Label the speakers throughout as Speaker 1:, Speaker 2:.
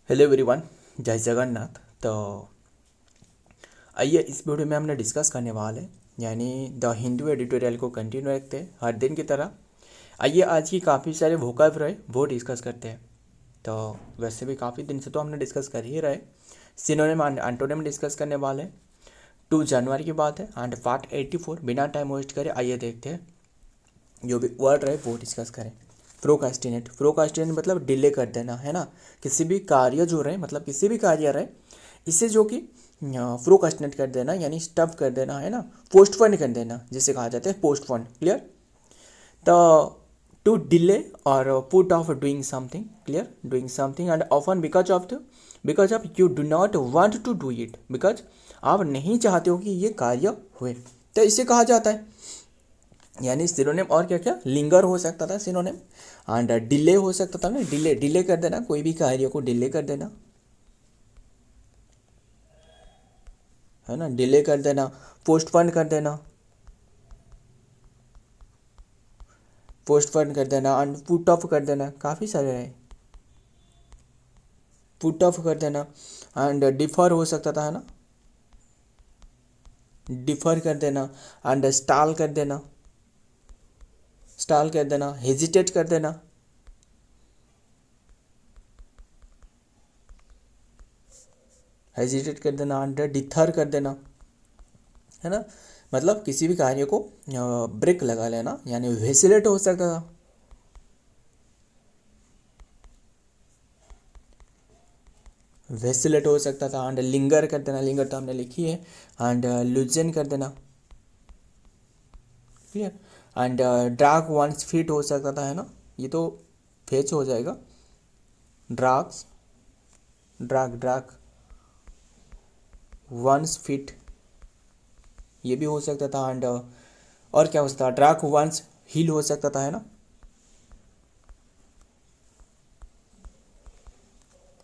Speaker 1: Hello everyone, जय जगन्नाथ। तो आइए इस वीडियो में हमने डिस्कस करने वाले यानी द हिंदू एडिटोरियल को कंटिन्यू रखते हैं हर दिन की तरह। आइए आज की काफ़ी सारे वोकैब रहे वो डिस्कस करते हैं। तो वैसे भी काफ़ी दिन से तो हमने डिस्कस कर ही रहे। सिनोनिम एंड एंटोनिम डिस्कस करने वाले। 2 जनवरी की बात है एंड पार्ट 84। बिना टाइम वेस्ट करे आइए देखते हैं जो भी वर्ड रहे वो डिस्कस करें। प्रोकास्टिनेट मतलब डिले कर देना, है ना। किसी भी कार्य जो रहे मतलब किसी भी कार्य रहे इसे जो कि प्रोकास्टिनेट कर देना यानी स्टफ कर देना, है ना। पोस्टपोन कर देना जिसे कहा जाता है पोस्टपोन। क्लियर। तो टू डिले और put off doing something. Clear. Doing something and often because of you do not want to do it, because आप नहीं चाहते हो कि ये कार्य हुए, तो इसे कहा जाता है। यानी सिनोनिम और क्या क्या लिंगर हो सकता था सिनोनिम एंड डिले हो सकता था ना। डिले डिले कर देना, कोई भी कार्य को डिले कर देना, है ना। डिले कर देना, पोस्टपोन कर देना, पोस्टपोन कर देना एंड पुट ऑफ कर देना, काफ़ी सारे हैं। पुट ऑफ कर देना एंड डिफर हो सकता था, है ना। डिफर कर देना एंड स्टॉल कर देना, स्टॉल कर देना, हेजिटेट कर देना, हेजिटेट कर देना एंड डिथर कर देना, है ना। मतलब किसी भी कार्य को ब्रेक लगा लेना यानी वेसिलेट हो सकता था। वेसिलेट हो सकता था एंड लिंगर कर देना, लिंगर तो हमने लिखी है, एंड लूजन कर देना। Clear. And drag one's feet हो सकता था, है ना। ये तो फेच हो जाएगा। Drags, drag drag one's feet ये भी हो सकता था। एंड और क्या हो सकता था, ड्रैग वंस हील हो सकता था, है ना।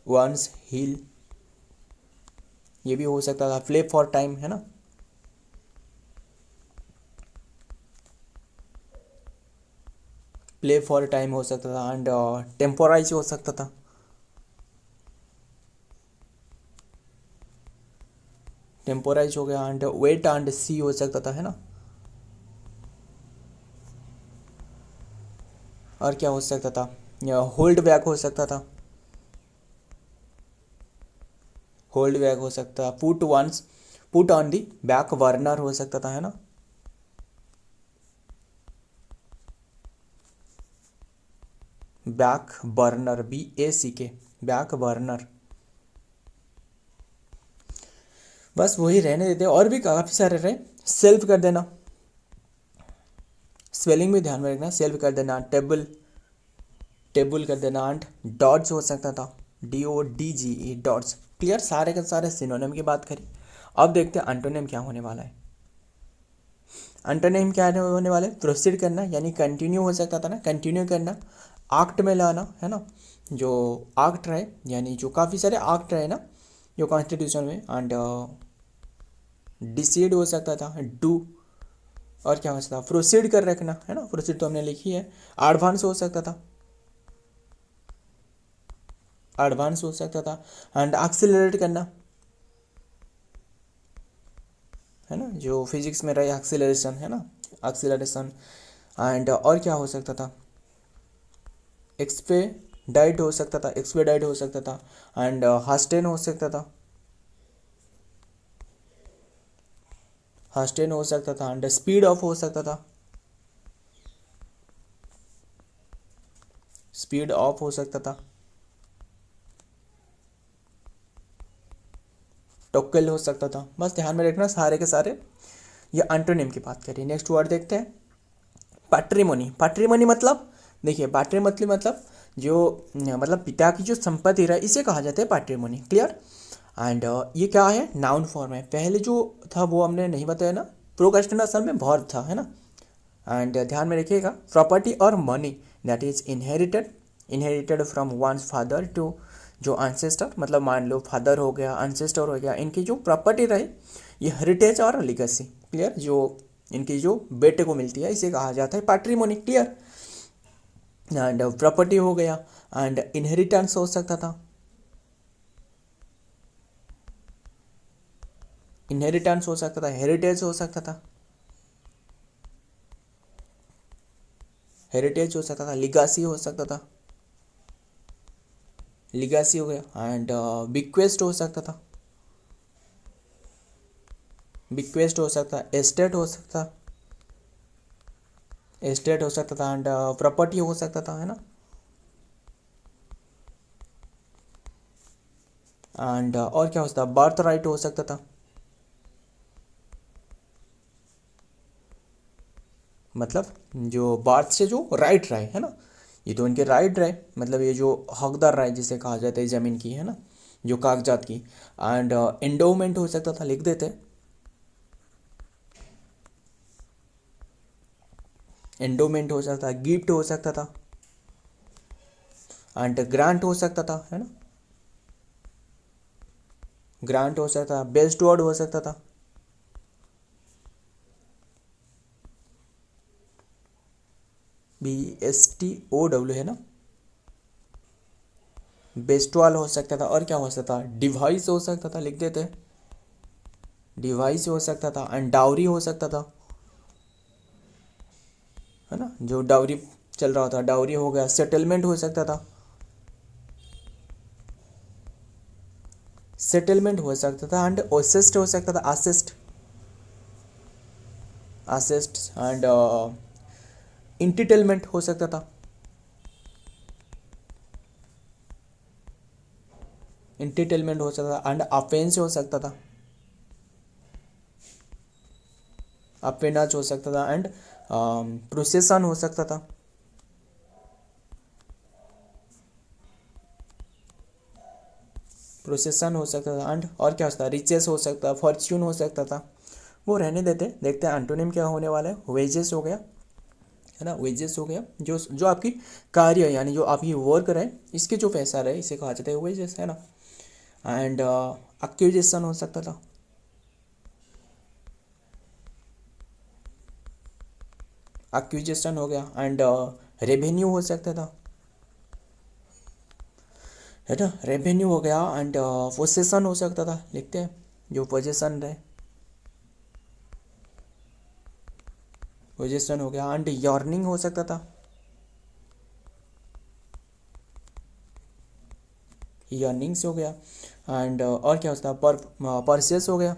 Speaker 1: वंस हील ये भी हो सकता था। प्ले फॉर टाइम, है ना। प्ले फॉर टाइम हो सकता था एंड टेम्पोराइज हो सकता था। टेम्पोराइज हो गया एंड वेट एंड सी हो सकता था, है ना। और क्या हो सकता था, होल्ड बैक हो सकता था। होल्ड बैक हो सकता था। Put one's put on the back burner हो सकता था, है ना। Back burner, BACK, back burner. बस वही रहने देते, और भी काफ़ी सारे रहे। सेल्फ कर देना, स्पेलिंग भी ध्यान में रखना। सेल्फ कर देना, टेबल, टेबल कर देना एंड डॉट्स हो सकता था, DODGE, डॉट्स। क्लियर। सारे के सारे सिनोनिम की बात करी। अब देखते हैं एंटोनिम क्या होने वाला है। एंटोनिम क्या होने वाले, प्रोसीड करना यानी कंटिन्यू हो सकता था ना, कंटिन्यू करना। आक्ट में लाना, है ना। जो आक्ट रहे यानी जो काफ़ी सारे आक्ट रहे ना जो कॉन्स्टिट्यूशन में, एंड डिसीड हो सकता था, डू। और क्या हो सकता था, प्रोसीड कर रखना, है ना। प्रोसीड तो हमने लिखी है। एडवांस हो सकता था, एडवांस हो सकता था एंड एक्सेलरेट करना, है ना। जो फिजिक्स में रहे एक्सेलरेशन, है ना, एक्सेलरेशन। एंड और क्या हो सकता था, एक्सपेडाइट हो सकता था, एक्सपेडाइट हो सकता था एंड हास्टेन हो सकता था, हास्टेन हो सकता था एंड स्पीड ऑफ हो सकता था, स्पीड ऑफ हो सकता था, टोकल हो सकता था। बस ध्यान में रखना सारे के सारे। ये एंटोनिम की बात करिए। नेक्स्ट वर्ड देखते हैं, पैट्रिमोनी। पैट्रिमोनी मतलब देखिए, पैट्रिमोनी मतलब जो मतलब पिता की जो संपत्ति रहा इसे कहा जाता है पैट्रिमोनी। क्लियर। एंड ये क्या है, नाउन फॉर्म है। पहले जो था वो हमने नहीं बताया ना, प्रोक्रेस्टिनेशन असल में वर्ब था, है ना। एंड ध्यान में रखिएगा, प्रॉपर्टी और money that is inherited, inherited from one's father to जो अनसेस्टर, मतलब मान लो फादर हो गया, अनसेस्टर हो गया, इनकी जो प्रॉपर्टी रहे ये हेरिटेज और लिगेसी। क्लियर। जो इनकी जो बेटे को मिलती है इसे कहा जाता है पैट्रिमोनी। क्लियर। एंड प्रॉपर्टी हो गया एंड इनहेरिटेंस हो सकता था, इनहेरिटेंस हो सकता था, हेरिटेज हो सकता था, हेरिटेज हो सकता था, लिगासी हो सकता था, लिगासी हो गया, एंड बिक्वेस्ट हो सकता था, बिक्वेस्ट हो सकता, एस्टेट हो सकता, एस्टेट हो सकता था, एंड प्रॉपर्टी हो सकता था, है ना। एंड और क्या हो सकता, बर्थ राइट हो सकता था, मतलब जो बर्थ से जो राइट रहे, है ना, ये तो इनके राइट रहे, मतलब ये जो हकदार रहे जिसे कहा जाता है ज़मीन की, है ना, जो कागजात की। एंड एंडोमेंट हो सकता था, लिख देते, एंडोमेंट हो सकता था, गिफ्ट हो सकता था, एंड ग्रांट हो सकता था, है ना, ग्रांट हो सकता था, बेस्ट वर्ड हो सकता था, BESTOW, है ना, बेस्टवाल हो सकता था, और क्या हो सकता था, डिवाइस हो सकता था, लिख देते, डिवाइस हो सकता था, एंड डाउरी हो सकता था, है ना, जो डाउरी चल रहा था, डाउरी हो गया, सेटलमेंट हो सकता था, सेटलमेंट हो सकता था, एंड असिस्ट हो सकता था, असिस्ट, असिस्ट, एंड इंटिटेलमेंट हो सकता था, इंटिटेलमेंट हो सकता था, एंड अफेंस हो सकता था, अपेनाज हो सकता था, एंड प्रोसेसन हो सकता था, प्रोसेसन हो सकता था, एंड और क्या हो सकता था, रिचेस हो सकता था, फॉर्च्यून हो सकता था। वो रहने देते, देखते हैं एंटोनिम क्या होने वाला है। वेजेस हो गया, है ना, वेजेस हो गया, जो जो आपकी कार्य यानी जो आपकी वर्क रहे इसके जो पैसा रहे इसे कहा जाता है वेजेस, है ना। एंड एक्यूजेशन हो सकता था, एक्यूजेशन हो गया, एंड रेवेन्यू हो सकता था, है ना, रेवेन्यू हो गया, एंड पोसेसन हो सकता था, लिखते हैं जो पोजेसन रहे, पोजेसन हो गया, एंड यर्निंग हो सकता था, यर्निंग्स हो गया, एंड और क्या होता पर परचेस हो गया,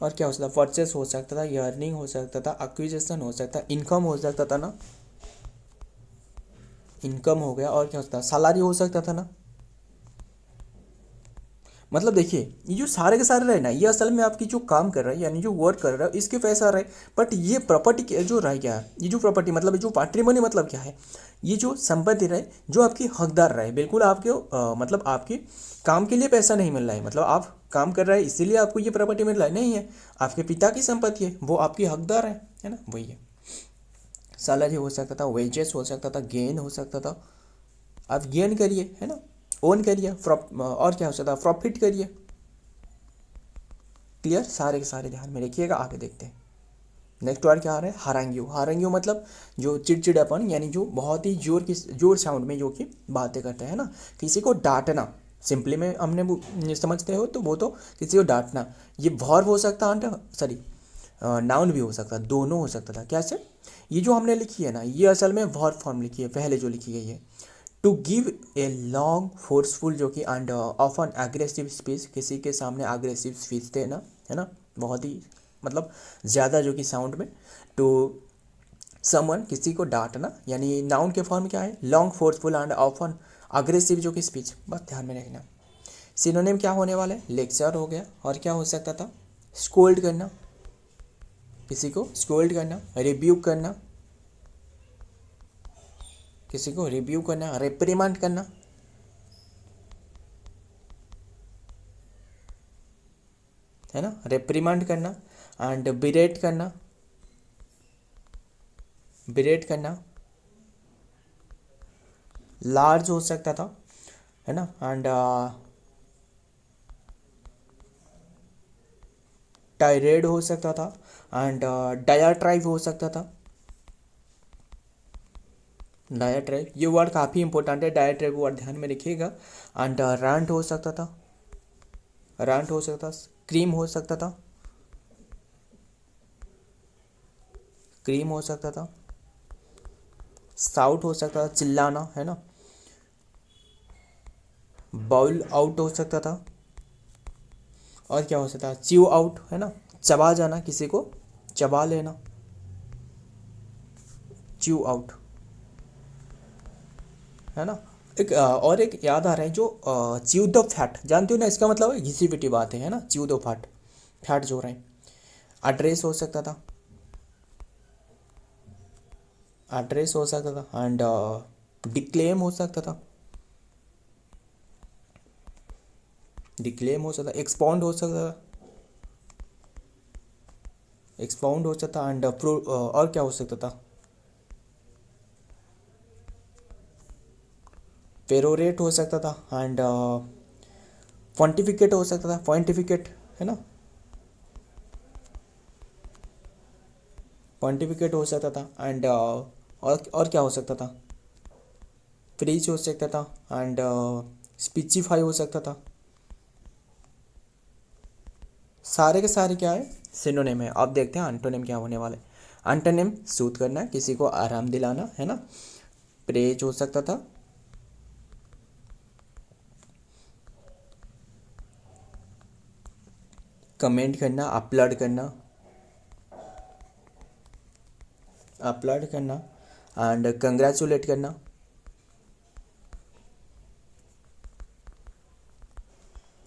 Speaker 1: और क्या हो सकता परचेस हो सकता था, यर्निंग हो सकता था, एक्विजिशन हो सकता, इनकम हो सकता था ना, इनकम हो गया, और क्या होता सैलरी हो सकता था ना। मतलब देखिए ये जो सारे के सारे रहे ना, ये असल में आपकी जो काम कर रहा है यानी जो वर्क कर रहा है इसके पैसा रहे। बट ये प्रॉपर्टी जो रहा क्या है, ये जो प्रॉपर्टी मतलब जो पैट्रिमोनी मतलब क्या है, ये जो संपत्ति रहे जो आपकी हकदार रहे, बिल्कुल आपके मतलब आपके काम के लिए पैसा नहीं मिल रहा है, मतलब आप काम कर रहे हैं इसीलिए आपको ये प्रॉपर्टी मिल रहा है, नहीं है आपके पिता की संपत्ति है, वो आपकी हकदार है ना, वही है। सैलरी हो सकता था, वेजेस हो सकता था, गेन हो सकता था, आप गेन करिए, है ना, ओन करिए, और क्या हो सकता है प्रॉफिट करिए। क्लियर, सारे के सारे ध्यान में रखिएगा, आगे देखते हैं। नेक्स्ट वर्ड क्या आ रहा है, हारांग्यू। हारांग्यू मतलब जो चिड़चिड़ापन यानी जो बहुत ही जोर साउंड में जो कि बातें करते हैं ना, किसी को डांटना, सिंपली में हमने समझते हो तो वो तो किसी को डांटना। ये वर्ब हो सकता है, सॉरी नाउन भी हो सकता, दोनों हो सकता था। कैसे, ये जो हमने लिखी है ना ये असल में वर्ब फॉर्म लिखी है, पहले जो लिखी गई है, to give a long forceful जो कि एंड ऑफन एग्रेसिव स्पीच, किसी के सामने एग्रेसिव स्पीच देना, है ना, बहुत ही मतलब ज़्यादा जो कि साउंड में। टू समवन किसी को डांटना, यानी नाउन के फॉर्म क्या है, long forceful and often aggressive जो कि स्पीच, बस ध्यान में रखना। सिनोनिम क्या होने वाला है, लेक्चर हो गया, और क्या हो सकता था, स्कोल्ड करना, किसी को स्कोल्ड करना, रिब्यूक करना, किसी को रिब्यूक करना, रिप्रीमांड करना, है ना, रिप्रीमांड करना, एंड बिरेट करना, बिरेट करना, लार्ज हो सकता था, है ना, एंड टायरेड हो सकता था, एंड डायाट्राइव हो सकता था, डायाट्राइब, ये वर्ड काफ़ी इंपॉर्टेंट है, डायाट्राइब वर्ड ध्यान में रखिएगा। एंड रैंट हो सकता था, रैंट हो सकता, क्रीम हो सकता था, क्रीम हो सकता था, साउट हो सकता था, चिल्लाना, है ना। बाउल आउट हो सकता था, और क्या हो सकता है, च्यू आउट, है ना, चबा जाना, किसी को चबा लेना, च्यू आउट, है ना। और एक याद आ रहा है, जो च्यू द फैट, जानते हो ना, इसका मतलब है घिसी पिटी बातें, है ना, च्यू द फैट, फैट जो रहे। एड्रेस हो सकता था, एड्रेस हो सकता था। एंड डिक्लेम हो सकता था, डिक्लेम हो सकता, एक्सपाउंड हो सकता था, एक्सपाउंड हो सकता। एंड और क्या हो सकता था, पेरोरेट हो सकता था। एंड पॉन्टिफिकेट हो सकता था, पॉइंटिफिकेट, है ना, पॉन्टिफिकेट हो सकता था। एंड और क्या हो सकता था, प्रीच हो सकता था। एंड स्पीचिफाई हो सकता था। सारे के सारे क्या है, सिनोनिम है। अब देखते हैं एंटोनिम क्या होने वाले। एंटोनिम सूद करना, किसी को आराम दिलाना, है ना। प्रेज हो सकता था, कमेंट करना, अपलोड करना, अपलोड करना। एंड कंग्रेचुलेट करना,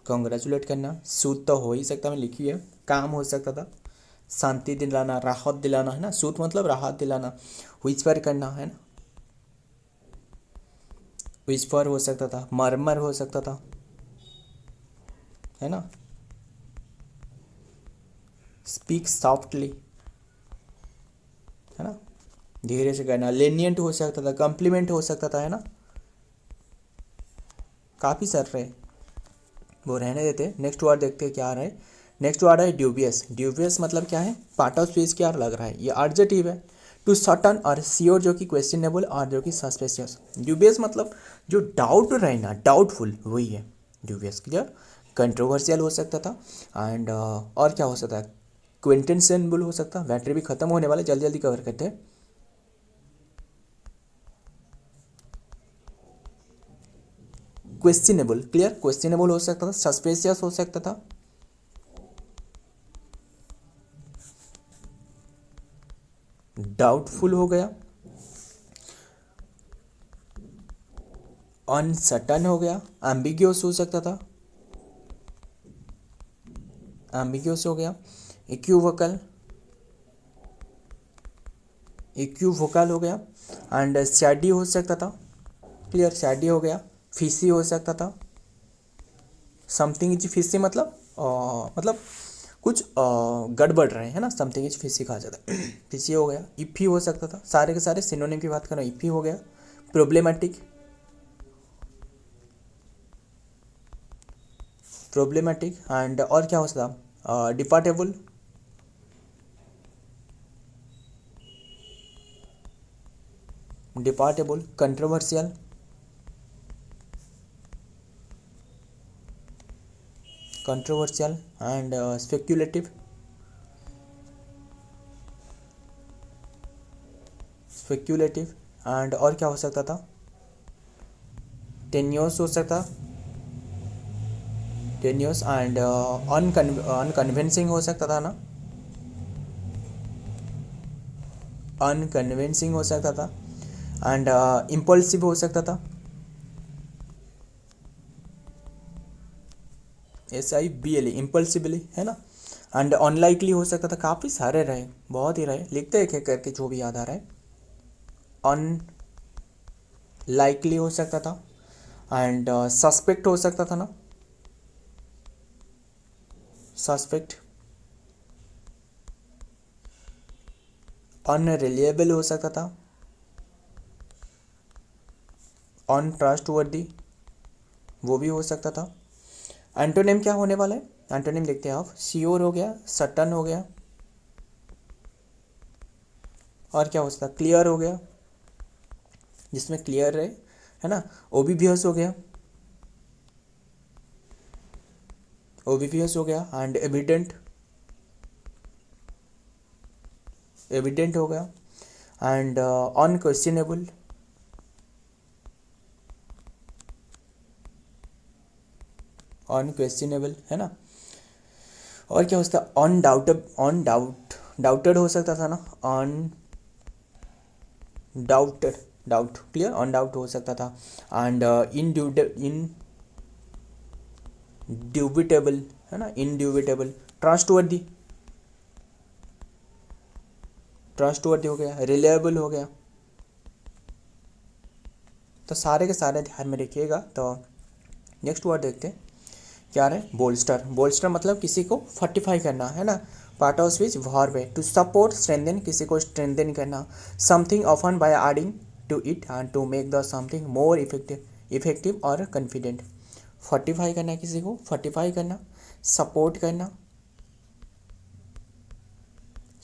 Speaker 1: कंग्रेचुलेट करना। सूद तो हो ही सकता, मैं लिखी है। काम हो सकता था, शांति दिलाना, राहत दिलाना, है ना, सूद मतलब राहत दिलाना। विस्पर करना, है ना, विस्पर हो सकता था, मरमर हो सकता था, है ना, स्पीक सॉफ्टली, है ना, धीरे से करना। लेनियंट हो सकता था, कम्प्लीमेंट हो सकता था, है ना। काफ़ी सर रहे, वो रहने देते। नेक्स्ट वर्ड देखते हैं क्या आ रहा है। नेक्स्ट वर्ड है ड्यूबियस। ड्यूबियस मतलब क्या है, पार्ट ऑफ स्पीच क्या लग रहा है, ये एडजेक्टिव है। टू सर्टन और श्योर जो कि क्वेश्चनेबल, और जो कि सस्पेशियस। ड्यूबियस मतलब जो डाउट रहना, डाउटफुल, वही है ड्यूबियस। क्लियर। कंट्रोवर्शियल हो सकता था। एंड और क्या हो सकता है, क्विंटेंसेबल हो सकता। बैटरी भी खत्म होने वाले, जल्दी जल्दी कवर करते हैं। क्वेश्चनेबल, क्लियर, क्वेश्चनेबल हो सकता था, सस्पेशियस हो सकता था, डाउटफुल हो गया, अनसर्टन हो गया, एम्बिग्यूअस हो सकता था, एम्बिग्यूअस हो गया, इक्यूवोकल, इक्यूवोकल हो गया। एंड सैडी हो सकता था, क्लियर, सैडी हो गया। फिशी हो सकता था, समथिंग इज फिशी मतलब मतलब कुछ गड़बड़ रहे, है ना, समथिंग इज फिशी कहा जाता है। फिशी हो गया। इफ़ी हो सकता था, सारे के सारे सिनोनिम की बात करो, इफ़ी हो गया। Problematic, problematic. एंड और क्या हो सकता, debatable, debatable, controversial, controversial. And speculative, speculative. And और क्या हो सकता था, टेन्योस हो सकता, टेन्योस। एंड अनकन्विंसिंग हो सकता था ना, अनकन्विंसिंग हो सकता था। एंड इम्पल्सिव हो सकता था, SIBLE, इम्पल्सिबली, है ना। एंड अनलाइकली हो सकता था। काफ़ी सारे रहे, बहुत ही रहे, लिखते एक एक करके जो भी याद आ रहा है। अनलाइकली हो सकता था। एंड सस्पेक्ट हो सकता था ना, सस्पेक्ट। अनरिलिएबल हो सकता था, अनट्रस्टवर्दी, वो भी हो सकता था। एंटोनिम क्या होने वाला है, एंटोनिम देखते हैं आप। श्योर हो गया, सर्टन हो गया, और क्या हो सकता है, क्लियर हो गया, जिसमें क्लियर रहे, है ना। ओबीवियस हो गया, ओबीवियस हो गया, एंड एविडेंट, एविडेंट हो गया, एंड अनक्वेश्चनेबल, अनक्वेश्चनेबल, है ना। और क्या हो सकता है, डाउटेड हो सकता था ना, डाउटेड, डाउट क्लियर, अनडाउट हो सकता था, एंड इनड्यूबिटेबल, है ना, इनड्यूबिटेबल, ट्रस्टवर्दी, ट्रस्टवर्दी हो गया, रिलायबल हो गया। तो सारे के सारे ध्यान में रखिएगा। तो नेक्स्ट वर्ड देखते हैं क्या है, बोल्स्टर। बोल्स्टर मतलब किसी को फोर्टिफाई करना, है ना। पार्ट ऑफ स्पीच वर्ब है, टू सपोर्ट स्ट्रेंथन, किसी को स्ट्रेंथन करना, something often by adding to it and to make the something more effective और कॉन्फिडेंट। फोर्टिफाई करना, किसी को फोर्टिफाई करना, सपोर्ट करना,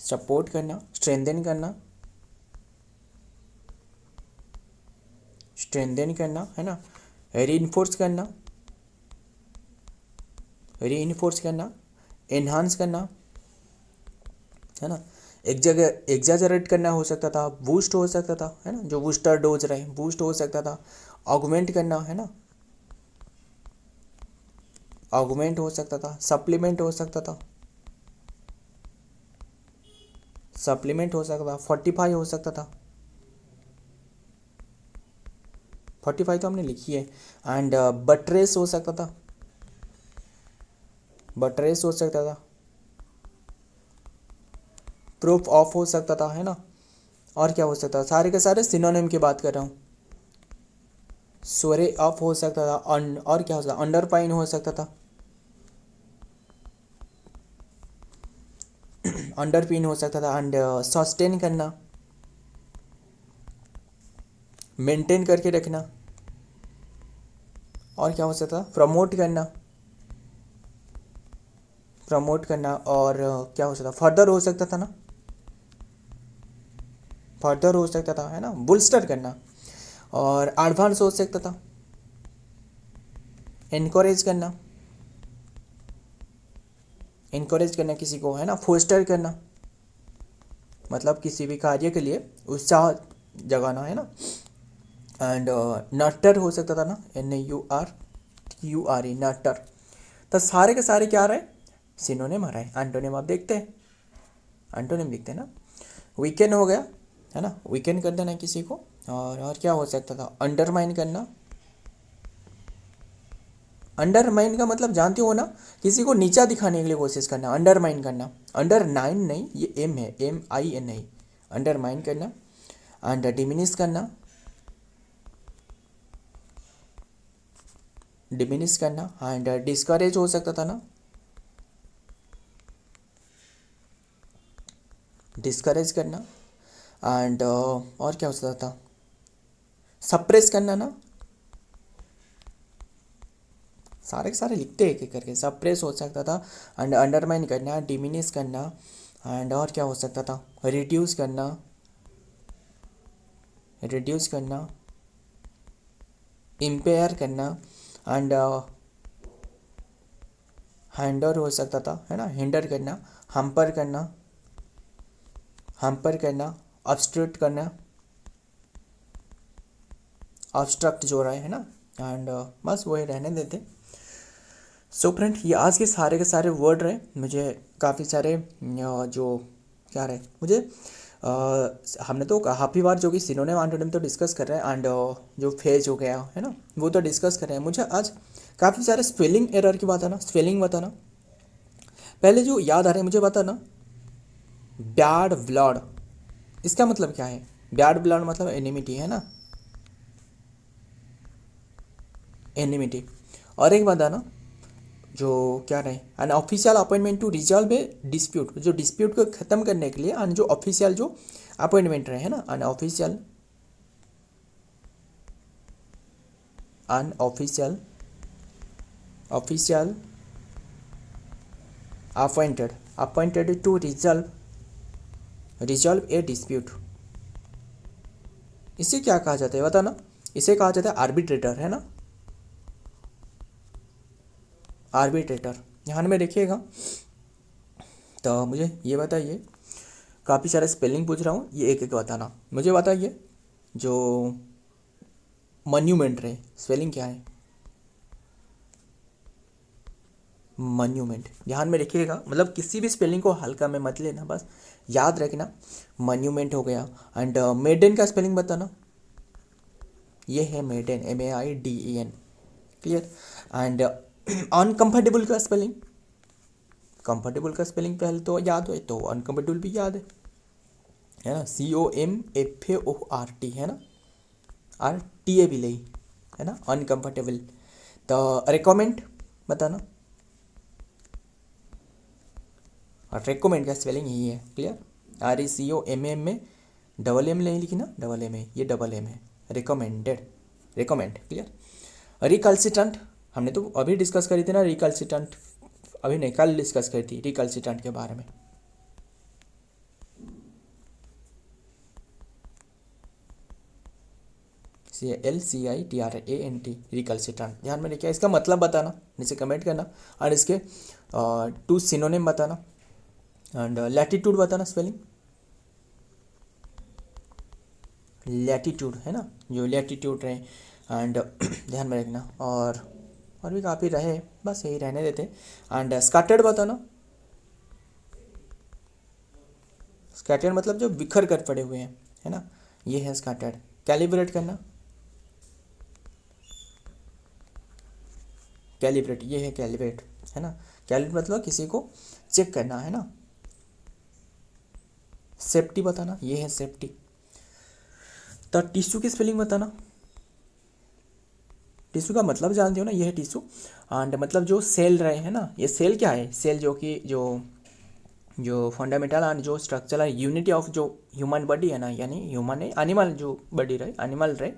Speaker 1: सपोर्ट करना, स्ट्रेंथन करना, स्ट्रेंथन करना, है ना, रीइंफोर्स करना, रीइंफोर्स करना, एनहांस करना, है ना। एक जगह एग्जैजरेट करना हो सकता था, बूस्ट हो सकता था, है ना, जो बूस्टर डोज रहे बूस्ट हो सकता था, ऑगमेंट करना, है ना, ऑगमेंट हो सकता था, सप्लीमेंट हो सकता था, सप्लीमेंट हो सकता था, फोर्टिफाई हो सकता था, फोर्टिफाई तो हमने लिखी है, एंड बट्रेस हो सकता था, बट्रेस हो सकता था, प्रूफ ऑफ हो सकता था, है ना। और क्या हो सकता था, सारे के सारे सिनोनिम की बात कर रहा हूँ। सोरे ऑफ हो सकता था, और क्या हो सकता, अंडरपाइन हो सकता था, अंडरपिन हो सकता था, एंड सस्टेन करना, मेंटेन करके रखना, और क्या हो सकता था, प्रमोट करना, प्रमोट करना, और क्या हो सकता, फर्दर हो सकता था ना, फर्दर हो सकता था, है ना, बुलस्टर करना, और एडवांस हो सकता था, इनकरेज करना, इनकरेज करना किसी को, है ना, फोस्टर करना, मतलब किसी भी कार्य के लिए उत्साह जगाना, है ना, एंड नटर हो सकता था ना, NURTURE, नटर। तो सारे के सारे क्या आ रहे हैं, सिनोनिम आ रहा है। एंटोनिम आप देखते हैं, एंटोनिम लिखते हैं ना, वीकेंड हो गया, है ना, वीकेंड कर देना किसी को, और क्या हो सकता था, अंडरमाइन करना, अंडरमाइन का मतलब जानते हो ना, किसी को नीचा दिखाने के लिए कोशिश करना, अंडरमाइन करना, अंडर नाइन नहीं, ये एम है, MIN नहीं, अंडरमाइन करना, एंड डिमिनिश करना, डिमिनिश करना, एंड डिस्करेज हो सकता था ना, डिस्करेज करना, एंड और क्या हो सकता था, सप्रेस करना ना, सारे के सारे लिखते हैं एक एक करके, सप्रेस हो सकता था, एंड अंडरमाइन करना, डिमिनिश करना, एंड और क्या हो सकता था, रिड्यूस करना, रिड्यूस करना, इम्पेयर करना, एंड हैंडर हो सकता था, है ना, हिंडर करना, हम्पर करना, हम्पर करना, ऑब्स्ट्रक्ट करना, ऑब्स्ट्रक्ट जो रहा है ना, एंड बस वही रहने देते। सो फ्रेंड, ये आज के सारे वर्ड रहे, मुझे काफ़ी सारे जो क्या रहे मुझे हमने तो काफ़ी बार जो कि सिनोनिम एंटोनिम तो डिस्कस कर रहे हैं, एंड जो फेज हो गया है ना, वो तो डिस्कस कर रहे हैं। मुझे आज काफ़ी सारे स्पेलिंग एरर की बात है ना, स्पेलिंग बताना, पहले जो याद आ रहे हैं मुझे बताना, बैड ब्लड, इसका मतलब क्या है, बैड ब्लड मतलब एनिमिटी, है ना, एनिमिटी। और एक बताना, जो क्या रहे, an official appointment to resolve a dispute, जो डिस्प्यूट को ख़त्म करने के लिए, एंड जो ऑफिशियल जो अपॉइंटमेंट रहे, है ना, an official, an official, official appointed, appointed to resolve, resolve a dispute, इसे क्या कहा जाता है बताना? इसे कहा जाता है आर्बिट्रेटर, है ना, आर्बिट्रेटर। ध्यान में रखिएगा। तो मुझे ये बताइए, काफ़ी सारे स्पेलिंग पूछ रहा हूँ, ये एक एक बताना। मुझे बताइए जो मन्यूमेंट रहे, स्पेलिंग क्या है? मन्यूमेंट। ध्यान में रखिएगा, मतलब किसी भी स्पेलिंग को हल्का में मत लेना, बस याद रखना। मन्यूमेंट हो गया। एंड मेडन का स्पेलिंग बताना। ये है maiden, MAIDEN। Clear? And uncomfortable का स्पेलिंग, कंफर्टेबल का स्पेलिंग पहले तो याद हो तो अनकंफर्टेबल भी याद है ना, COMFORT, है ना, RTA भी लई, है ना, अनकंफर्टेबल। तो रिकमेंड बताना। और रिकमेंड का स्पेलिंग यही है। क्लियर? RECOMM में डबल एम नहीं लिखी ना, डबल एम है, ये डबल एम है, रिकमेंडेड, रिकमेंड। क्लियर? रिकल्सिट्रेंट हमने तो अभी डिस्कस करी थी ना, रिकल्सिट्रेंट अभी नहीं, कल डिस्कस करी थी रिकल्सिट्रेंट के बारे में। CALCITRANT, रिकल्सिट्रेंट। ध्यान में रखिए, इसका मतलब बताना, नीचे कमेंट करना। और इसके 2 सिनोनिम बताना। एंड लैटिट्यूड बताना स्पेलिंग, लैटिट्यूड, है ना, जो लैटिट्यूड रहे। एंड ध्यान में रखना। और भी काफ़ी रहे, बस यही रहने देते। एंड स्कैटर्ड बताना। स्कैटर्ड मतलब जो बिखर कर पड़े हुए हैं, है ना, ये है स्कैटर्ड। कैलिब्रेट करना, कैलिब्रेट, ये है कैलिब्रेट, है ना। कैलिब्रेट मतलब किसी को चेक करना, है ना। सेफ्टी बताना, ये है सेफ्टी। तो टिश्यू की स्पेलिंग बताना। टिश्यू का मतलब जानते हो ना, ये है टिश्यू। एंड मतलब जो सेल रहे हैं ना, ये सेल क्या है? सेल जो कि जो फंडामेंटल एंड जो स्ट्रक्चरल यूनिटी ऑफ जो ह्यूमन बॉडी है ना, यानी ह्यूमन है, एनिमल जो बॉडी रहे, एनिमल रहे,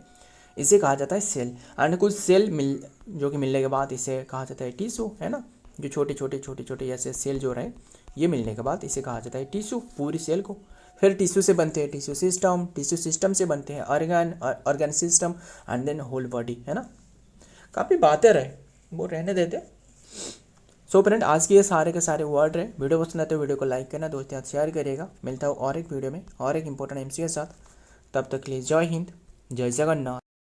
Speaker 1: इसे कहा जाता है सेल। एंड कुछ सेल जो कि मिलने के बाद इसे कहा जाता है टिश्यू, है ना। जो छोटे छोटे छोटे छोटे ऐसे सेल जो रहे, ये मिलने के बाद इसे कहा जाता है टिश्यू, पूरी सेल को। फिर टिश्यू से बनते हैं टिश्यू सिस्टम, टिश्यू सिस्टम से बनते हैं organ system, and then whole body, है ना। काफ़ी बातें रहे, वो रहने देते। सो फ्रेंड, आज के ये सारे के सारे वर्ड रहे। वीडियो पसंद आते हो वीडियो को लाइक करना, दोस्तों के साथ शेयर करिएगा। मिलता हूँ और एक वीडियो में और एक इंपॉर्टेंट MC के साथ। तब तक के लिए जय हिंद, जय जगन्नाथ।